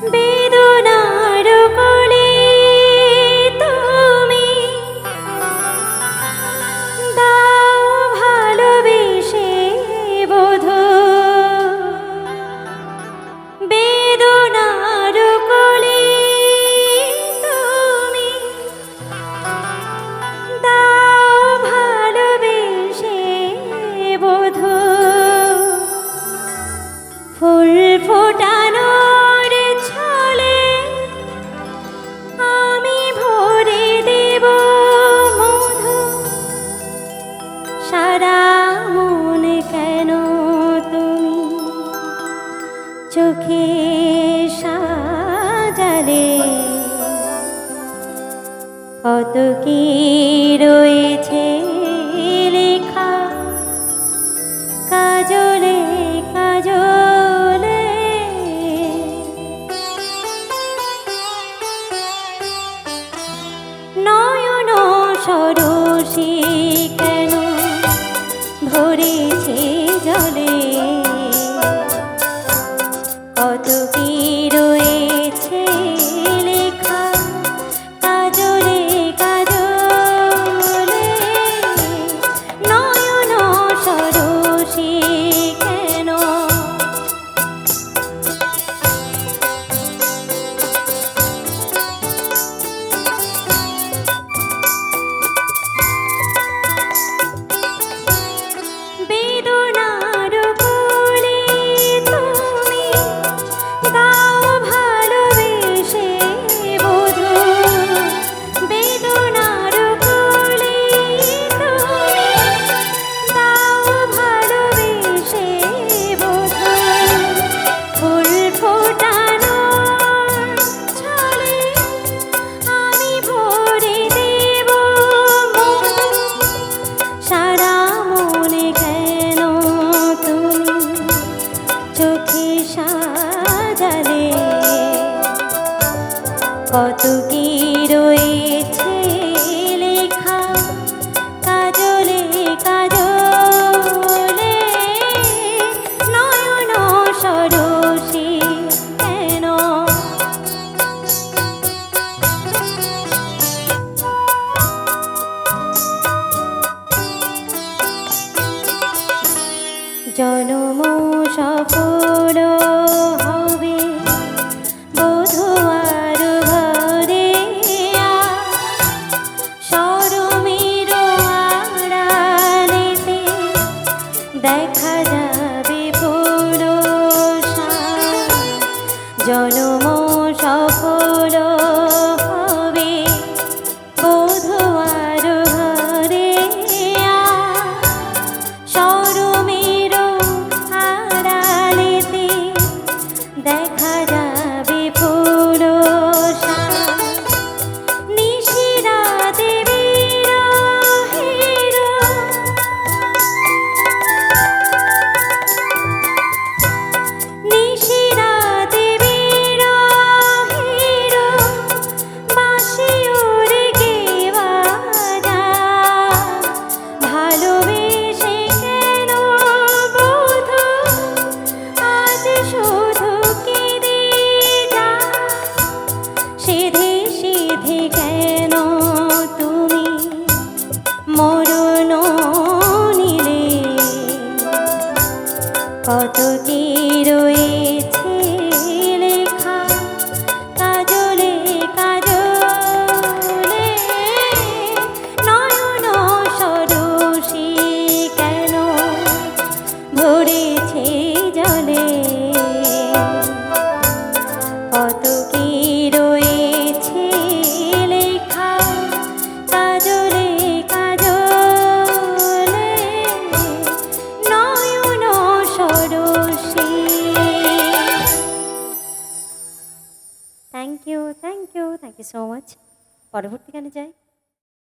বেদনার কোলে তুমি দাও ভালোবেসে বোধো, বেদনার কোলে তুমি দাও ভালোবেসে বোধো, ফুল ফোটানোর ছলে আমি ভরে দেব মধু, সারা মন কেন তুমি চোখে সাজালে, কত কি রয়েছে লেখা কাজলে কাজলে, নয়ন সরসী কেন ভরেছে জলে, কত কি রয়েছে লেখা কাজলে কাজলে, নয়ন সরসী কেন। বেদনার কোলে তুমি দাও ভালোবেসে বোধো, বেদনার কোলে তুমি দাও ভালোবেসে বোধো, ফুল ফোটানোর ছলে আমি ভরে দেব মধু, সারা মনে কেন তুমি চোখে সাজালে, কত কি রয়েছে লেখা কাজলে কাজলে, নয়ন সরসী কেন। জনম সফল হবে বোধো আর ঘরে, সরমের আড়ালেতে দেখা যাবে ভরসা, জনম সফল হবে বোধো আর ঘরে, সরমের আড়ালেতে দেখা যাবে ভরসা, নিশিরাতে বিরহের নিশিরাতে বিরহের বাঁশি ওরে গেওয়া যায়, ভালোবেসে কেন বোধো আজ শুধু কেঁদে যায়, সিধে সিধে কেন তুমি মরণ নিলে, কত কি রয়েছে লেখা কাজলে কাজলে, নয়ন সরসী কেন ভরেছে জলে, কত কি রয়েছে লেখা কাজলে কাজলে, নয়ন সরসী। Thank you so much. পরবর্তী গানে যাই।